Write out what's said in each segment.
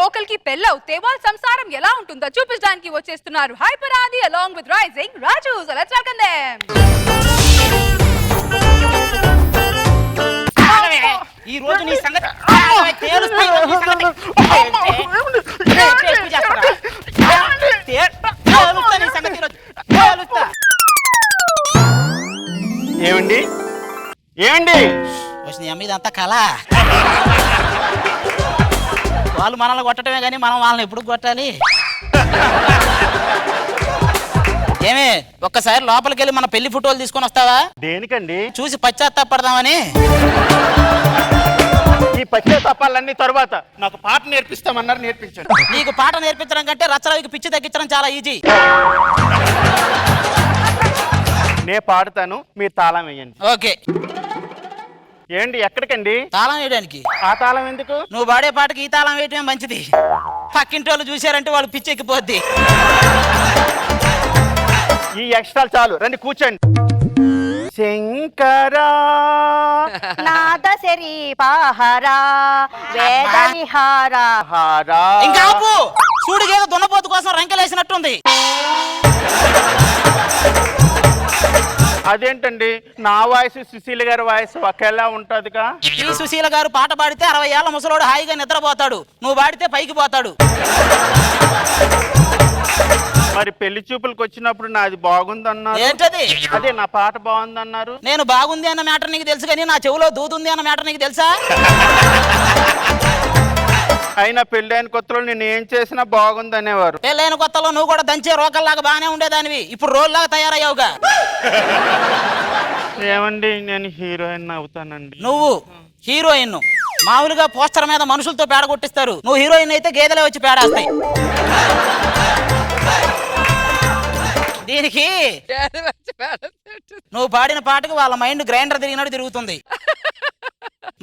Local కి పెళ్ళవుతే వాళ్ళ సంసారం ఎలా ఉంటుందో చూపించడానికి వచ్చేస్తున్నారు హైపర్ ఆది along with Rising Raju. So let's welcome them. ఈ రోజు నీ సంగతి తేలుస్తా. ఏమండి ఏమండి వచ్చిన అమ్మ ఇదంతా కళ. వాళ్ళు మనల్ని కొట్టడమే కానీ మనం వాళ్ళని ఎప్పుడు కొట్టాలి? ఏమే ఒక్కసారి లోపలికి వెళ్ళి మన పెళ్లి ఫోటోలు తీసుకొని వస్తావా? దేనికండి? చూసి పశ్చాత్తాపడదామని. ఈ పశ్చాత్తాపాలన్నీ తరువాత నాకు పాట నేర్పిస్తామన్నారు, నేర్పించండి. నీకు పాట నేర్పించడం కంటే రచ్చరవికి పిచ్చి తగ్గించడం చాలా ఈజీ. నే పాడతాను, మీరు తాళం వేయండి. ఓకే. ఏంటి ఎక్కడికండి? తాళం వేయడానికి. ఆ తాళం ఎందుకు? నువ్వు పాడే పాటకి ఈ తాళం వేయటమే మంచిది. పక్కింటి వాళ్ళు చూశారంటే వాళ్ళు పిచ్చెక్కిపోద్ది. ఈ ఎక్స్ట్రా చాలు, రండి కూర్చోండి. శంకరా నాద శరీపాహారా వేద విహారా. ఇంకా ఆపు. చూడుగేదో దున్నపోతు కోసం రంకెలేసినట్టుంది. అదేంటండి, నా వాయిస్ సుశీల గారి వాయిస్ ఒకేలా ఉంటదిగా. ఈ సుశీల గారు పాట పాడితే 60 ఏళ్ల ముసలోడు హాయిగా నిద్రపోతాడు, నువ్వు పాడితే పైకి పోతాడు. మరి పెళ్లి చూపులకు వచ్చినప్పుడు నాది బాగుందన్నారు. ఏంటది? అదే నా పాట బాగుందన్నారు. నేను బాగుంది అన్న మ్యాటర్ నీకు తెలుసు కానీ నా చెవులో దూదుంది అన్న మ్యాటర్ నీకు తెలుసా? అయినా పెళ్ళైన కొత్తలో నేను ఏం చేసినా బాగుందనేవారు. పెళ్ళైన కొత్తలో నువ్వు కూడా దంచే రోకల్లాగా బాగానే ఉండేదానివి, ఇప్పుడు రోల్లాగా తయారయ్యావుగా. ఏమండి, నేను హీరోయిన్ అవుతానండి. నువ్వు హీరోయిన్ మామూలుగా పోస్టర్ మీద మనుషులతో పేడ కొట్టిస్తారు, నువ్వు హీరోయిన్ అయితే గేదెలే వచ్చి పేడేస్తాయి. దీనికి నువ్వు పాడిన పాటకు వాళ్ళ మైండ్ గ్రైండర్ తిరిగినట్టు తిరుగుతుంది.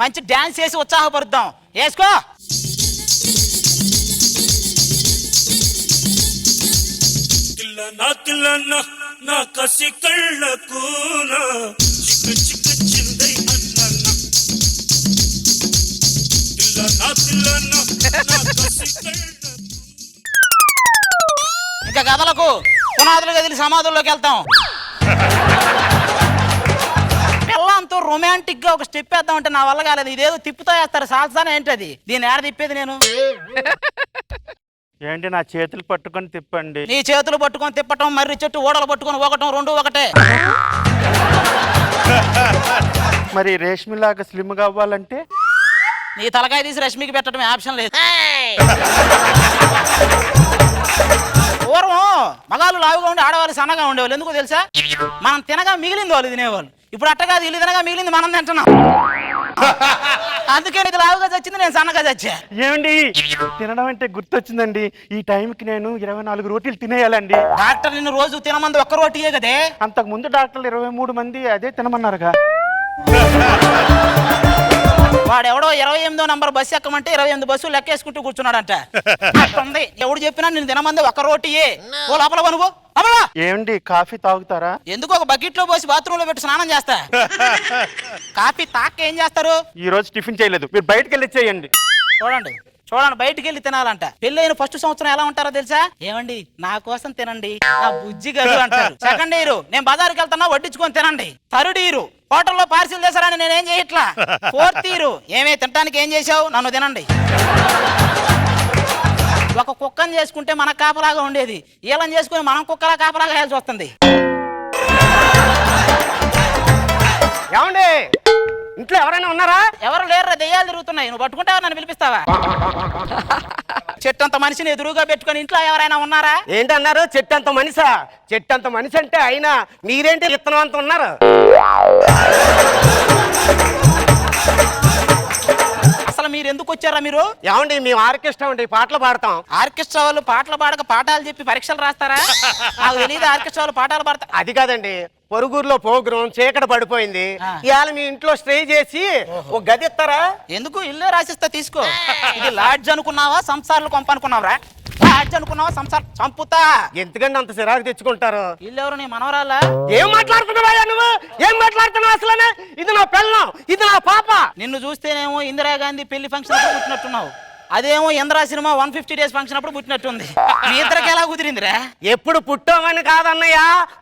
మంచి డాన్స్ చేసి ఉత్సాహపరుద్దాం. వేసుకో. నా కసి కళ్ళకు చిక్కు చిక్కు చిందై ఇంకా కథలకు పునాదులు కదిలి సమాధుల్లోకి వెళ్తాం. పిల్లంతో రొమాంటిక్ గా ఒక స్టెప్ వేద్దామంటే నా వల్ల కాలేదు. ఇదేదో తిప్పుతో వేస్తారు సాల్సానే. ఏంటది? దీన్ని ఏడ తిప్పేది నేను? ఏంటి, నా చేతులు పట్టుకొని తిప్పండి. నీ చేతులు పట్టుకొని తిప్పటం, మర్రి చెట్టు ఓడలు పట్టుకొని ఒకటం రెండు ఒకటే. మరి రేష్మిలాగా స్లిమ్ గా అవ్వాలంటే? నీ తలకాయ తీసి రష్మికి పెట్టడం ఆప్షన్ లేదు. పూర్వం మగాళ్ళు లావుగా ఉండి ఆడవాళ్ళు సన్నగా ఉండేవాళ్ళు. ఎందుకో తెలుసా? మనం తినగా మిగిలింది వాళ్ళు తినేవాళ్ళు. ఇప్పుడు అట్టగాదు, ఇల్లు తినగా మిగిలింది మనం తింటున్నాం. అందుకే ఇది లావుగా చచ్చింది, నేను సన్నగా చచ్చా. ఏమండి, తినడం అంటే గుర్తొచ్చిందండి. ఈ టైంకి నేను 24 రోటీలు తినేయాలండి. డాక్టర్ నిన్ను రోజు తినమంది ఒక్క రోటీయే కదే. అంతకు ముందు డాక్టర్లు 23 మంది అదే తినమన్నారుగా. వాడెవడో 28వ నంబర్ బస్సు ఎక్కమంటే 28 బస్సులు లెక్కేసుకుంటూ కూర్చున్నాడంట. అట్టుంది. ఎవడు చెప్పినా నేను తినమంది ఒక్క రోటీయే. ఓ లోపల నువ్వు ఏమండి, కాఫీ తాగుతారా? ఎందుకు ఒక బకెట్ లో పోసి బాత్రూమ్ లో పెట్టి స్నానం చేస్తా. కాఫీ తాక ఏం చేస్తారు? ఈ రోజు టిఫిన్ చేయలేదు, మీరు బయటకు వెళ్ళి చేయండి. చూడండి చూడండి, బయటికి వెళ్ళి తినాలంట. పెళ్ళైన ఫస్ట్ సంవత్సరం ఎలా ఉంటారో తెలుసా? ఏమండి నా కోసం తినండి, నా బుజ్జి గదు అంటారు. సెకండ్ ఇయర్ నేను బజార్కి వెళ్తున్నా వడ్డించుకొని తినండి. థర్డ్ ఇయర్ హోటల్లో పార్సిల్ చేశారని నేనేం చేయట్లా. ఫోర్త్ ఇయర్ ఏమే తినడానికి ఏం చేసావు, నన్ను తినండి. ఒక కుక్కని చేసుకుంటే మన కాపలాగా ఉండేది, ఈలని చేసుకుని మనం కుక్కలా కాపలాగా వేయాల్సి వస్తుంది. ఏమండి, ఇంట్లో ఎవరైనా ఉన్నారా? ఎవరు లేరు, దెయ్యాలు తిరుగుతున్నాయి. నువ్వు పట్టుకుంటావా, నన్ను పిలిపిస్తావా? చెట్టంత మనిషిని ఎదురుగా పెట్టుకుని ఇంట్లో ఎవరైనా ఉన్నారా? ఏంటన్నారు? చెట్టంత మనిషా? చెట్టంత మనిషి అంటే అయినా మీరేంటి విత్తనం అంత ఉన్నారు? అసలు మీరు ఎందుకు వచ్చారా? మీరు ఏమండి, మేము ఆర్కెస్ట్రా ఉండి పాటలు పాడతాం. ఆర్కెస్ట్రా వాళ్ళు పాటలు పాడక పాఠాలు చెప్పి పరీక్షలు రాస్తారా? నాకు తెలియదు ఆర్కెస్ట్రా వాళ్ళు పాఠాలు పాడతారు. అది కాదండి, పొరుగురులో ప్రోగ్రాం చీకటి పడిపోయింది. ఇవాళ మీ ఇంట్లో స్టే చేసి ఒక గది ఇస్తారా? ఎందుకు? ఇల్లే రాసిస్తా, తీసుకో. ఇది లాడ్జ్ అనుకున్నావా, సంసారాలు కొంప అనుకున్నావరా? లాడ్జ్ అనుకున్నావా, సంసారం చంపుతా. ఎందుకంటే అంత సిరాకు తెచ్చుకుంటారు? ఇల్లు ఎవరు, నీ మనవరాలా? ఏం మాట్లాడుతున్నావా నువ్వు? ఏం మాట్లాడుతున్నావు అసలు? ఇది నా పెళ్ళం, ఇది నా పాప. నిన్ను చూస్తేనేమో ఇందిరాగాంధీ పెళ్లి ఫంక్షన్ కూర్చున్నట్టున్నావు. అదేమో ఇంద్రా సినిమా 150 డేస్ ఫంక్షన్ అప్పుడు పుట్టినట్టుంది. మీ ఇద్దరికి ఎలా కుదిరిందిరా? ఎప్పుడు పుట్టామని కాదన్నయ్య,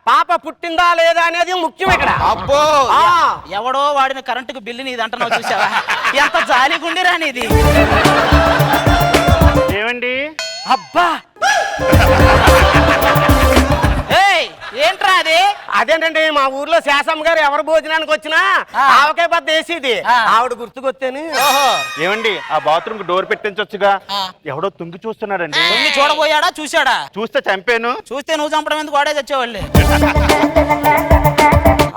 పాప పుట్టిందా లేదా అనేది ముఖ్యం ఇక్కడ. అబ్బో ఆ. ఎవడో వాడిన కరెంటుకు బిల్లు నీది అంటున్నావు చూసావా? ఎంత జాలిగుండిరా నీది. ఏమండి అబ్బా ఏయ్ ఏంట్రా అది? అదేంటండి, మా ఊర్లో శాసమ్మ గారు ఎవరు భోజనానికి వచ్చినా ఆవకాయ బద్ద వేసేది. ఆవిడ గుర్తుకొచ్చాను. ఓహో, ఏమండి ఆ బాత్రూమ్ కి డోర్ పెట్టించొచ్చుగా. ఆ. ఎవడో తుంగి చూస్తున్నాడండి. తొంగి చూడబోయాడా చూశాడా? చూస్తే చంపాను. చూస్తే నువ్వు చంపడం ఎందుకు? వాడే చచ్చేవాళ్ళే.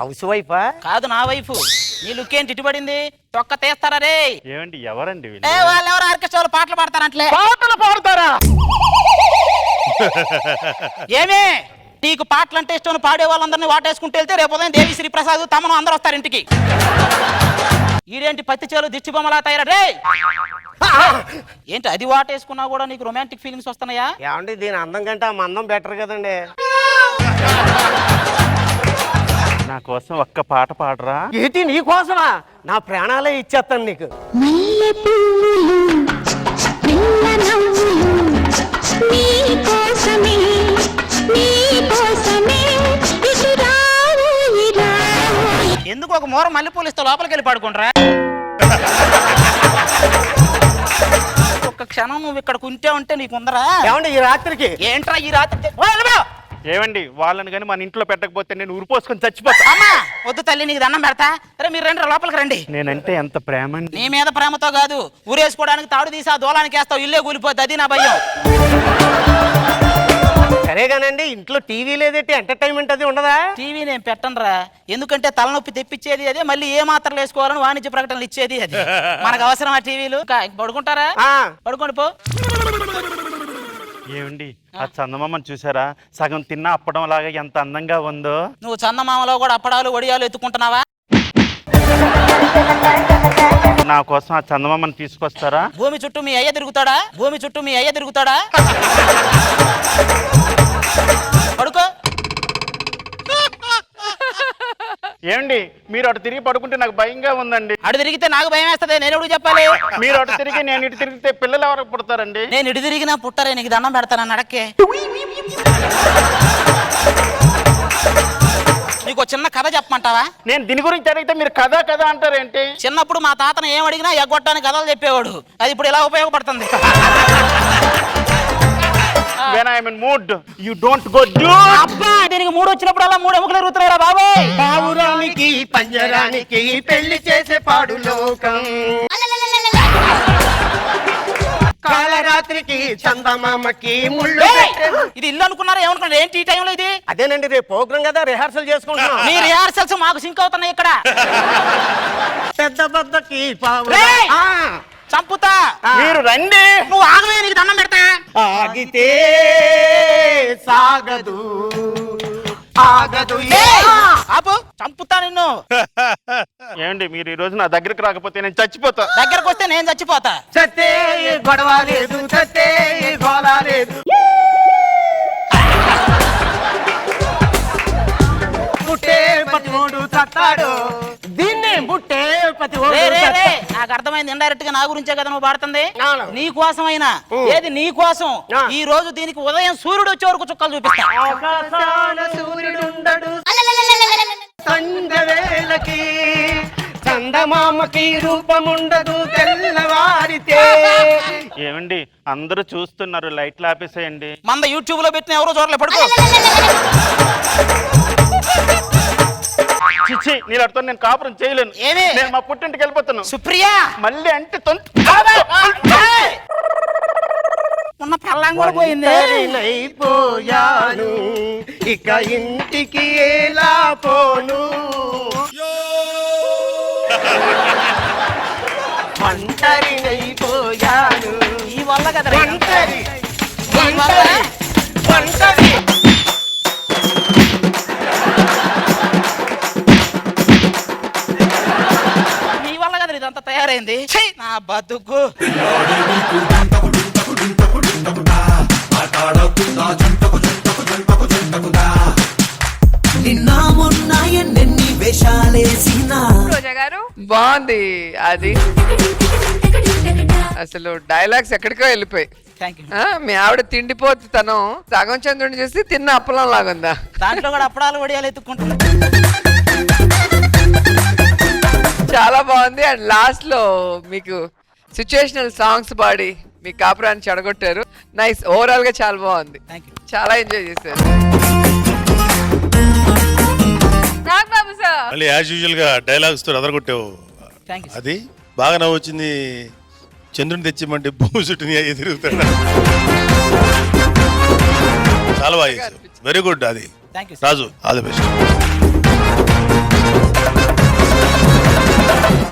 హౌస్ వైఫా? కాదు నా వైఫ్. నీ లుక్ ఏంటి ఇటుపడింది? తొక్క తీస్తారా రే? ఏమండి ఎవరండి వీళ్ళు? ఏ వాళ్ళెవరు ఆర్కెస్ట్రాలో పాటలు పాడతారంట్లే. పాటలు పాడతారా? ఏమే నీకు పాటలు అంటే ఇష్టం, పాడే వాళ్ళందరినీ వాటేసుకుంటూ వెళ్తే రేపు ఉదయం దేవి శ్రీప్రసాద్ తమను అందరూ వస్తారు ఇంటికి. ఈడేంటి పత్తి చేలు దిష్టి బొమ్మలా తయారే? ఏంటి అది వాటేసుకున్నా కూడా నీకు రొమాంటిక్ ఫీలింగ్స్ వస్తున్నాయా? ఏమండి దీని అందం కంటే ఆ మందం బెటర్ కదండి. నా కోసం ఒక్క పాట పాడరా? ఏంటి నీ కోసమా? నా ప్రాణాలే ఇచ్చేస్తాను నీకు. ఎందుకు ఒక మూర మల్లెపూలు ఇస్తే లోపలికి వెళ్ళి పాడుకుంటారా? ఒక్క క్షణం నువ్వు ఇక్కడ కుంటే ఉంటే నీకు ఉందరా? ఏమండి ఈ రాత్రికి? ఏంట్రా ఈ రాత్రి? ఓ, వెళ్ళిపో. ఏమండి వాళ్ళని కానీ మన ఇంట్లో పెట్టకపోతే నేను ఉరిపోసుకొని చచ్చిపోతా. అమ్మా వద్దు తల్లి, నీకు దండం పెడతా. అరే మీరు రండి, లోపలికి రండి. నేనంటే ఎంత ప్రేమ అండి. నీ మీద ప్రేమతో కాదు, ఊరేసుకోవడానికి తాడు తీసి ఆ దూలానికి వేస్తావు, ఇల్లే కూలిపోద్ది. అది నా భయం. సరేగానండి, ఇంట్లో టీవీ లేదేంటి? ఎంటర్టైన్మెంట్ అది ఉండదా? టీవీ నేను పెట్టనురా. ఎందుకంటే తలనొప్పి తెప్పించేది అదే, మళ్ళీ ఏ మాత్రలు వేసుకోవాలని వాణిజ్య ప్రకటనలు ఇచ్చేది అది. మనకు అవసరం ఆ టీవీలు. పడుకుంటారా? పడుకోండి పో. ఏమండి ఆ చందమామని చూసారా? సగం తిన్న అప్పడం లాగా ఎంత అందంగా ఉందో. నువ్వు చందమామలో కూడా అప్పడాలు వడియాలు ఎత్తుకుంటున్నావా? నా కోసం ఆ చందమామని తీసుకొస్తారా? భూమి చుట్టూ మీ అయ్య తిరుగుతాడా? భూమి చుట్టూ మీ అయ్య తిరుగుతాడా? పడుకో. ఏమండి మీరు అటు తిరిగి పడుకుంటే నాకు భయంగా ఉందండి. అటు తిరిగితే నాకు భయం వేస్తుంది. నేను ఎప్పుడు చెప్పాలి? మీరు అటు తిరిగి నేను ఇటు తిరిగితే పిల్లలు ఎవరికి పుడతారండి? నేను ఇటు తిరిగినా పుట్టరే. నీకు దండం పెడతాను అడక్కే. నీకు చిన్న కథ చెప్పమంటావా? నేను దీని గురించి అడిగితే మీరు కథ కథ అంటారేంటి? చిన్నప్పుడు మా తాతను ఏం అడిగినా ఎగ్గొట్టడానికి కథలు చెప్పేవాడు. అది ఇప్పుడు ఇలా ఉపయోగపడుతుంది. When I am in mood, you don't go do. అబ్బా దీనికి మూడు వచ్చినప్పుడల్లా మూడు ఎముకలు ఎరుగుతున్నాయిరా బాబాయ్. పావురానికి పంజరానికి పెళ్లి చేసే పాడు లోకం. కాలరాత్రికి చందమామకి ముళ్ళు పెట్టే. ఇది ఇల్లు అనుకున్నారా? ఏమనుకున్నారు? ఏంటి ఈ టైంలో ఇది? అదేనండి రేపు ప్రోగ్రాం కదా, రిహార్సల్ చేసుకుంటున్నాం. మీ రిహార్సల్స్ మాకు సింక్ అవుతున్నాయి ఇక్కడ. పెద్ద బద్దకి పావు రేయ్! చంపుతా. మీరు రండి. నువ్వు ఆగవే, నీకు దండం పెడతా. ఆగితే సాగదు, ఆగదు. ఆపు, చంపుతా నిన్ను. ఏమండి మీరు ఈ రోజు నా దగ్గరికి రాకపోతే నేను చచ్చిపోతా. దగ్గరకు వస్తే నేను చచ్చిపోతా. చస్తే గొడవ లేదు, చస్తే గోళ లేదు. పుట్టే పతిమూడు చత్తాడు, దీన్ని పుట్టే రే, రే, రే. నాకు అర్థమైంది. ఇండైరెక్ట్ గా నా గురించే కదా నువ్వు పాడుతుంది. అవును. నీ కోసమైనా ఏది నీ కోసం. ఈ రోజు దీనికి ఉదయం సూర్యుడు వచ్చే వరకు చుక్కలు చూపిస్తా. ఆకాశాన సూర్యుడుండడు, సంధ్యవేళకి చందమామకి రూపముండదు తెల్లవారితే. ఏమండి అందరూ చూస్తున్నారు, లైట్లు ఆపేసేయండి. మంద యూట్యూబ్ లో పెట్టిన ఎవరో చూడలే. పడుకో. చిచ్చి నీళ్ళతో నేను కాపురం చేయలేను. ఏమి? నేను మా పుట్టింటికి వెళ్ళిపోతాను. సుప్రియా మళ్ళీ అంటే ఉన్న పెళ్ళం కూడా పోయింది. అయిపోయాను ఇక ఇంటికి ఎలా పోను, ఒంటరినైపోయాను. ఈ వల్ల కదా ఒంటరి ఒంటరి ఒంటరి. నీ వల్ల కదా ఇదంతా తయారైంది. ఛీ, నా బతుకు. నిన్న మొన్న ఎన్నెన్ని వేషాలేసినా రోజా గారు బాగుంది అది. అసలు డైలాగ్స్ ఎక్కడికో వెళ్ళిపోయి. Thank you. మీ ఆవిడ తిండిపోతు తను సగం చంద్రుని చూసి తిన్న అప్పలం లాగుందా? దాంట్లో కూడా అప్పడాలు వడియాలు ఎత్తుక్కుంటున్నా. చాలా బాగుంది. అండ్ లాస్ట్ లో మీకు సిచ్యుయేషనల్ సాంగ్స్ పాడి మీ కాపురాన్ని చెడగొట్టారు. నైస్, ఓవరాల్ గా చాలా బాగుంది. Thank you. చాలా ఎంజాయ్ చేశారు. నాగబాబు సార్ మళ్ళీ యాజ్ యూజువల్ గా డైలాగ్స్ తో అదరగొట్టావు. Thank you. అది బాగా నవ్వు వచ్చింది. చంద్రుని తెచ్చిమంటే భూమి చుట్టూ తిరుగుతాడు. చాలా బాగా చేశావు. Very good. అది thank you. Raju, all the best.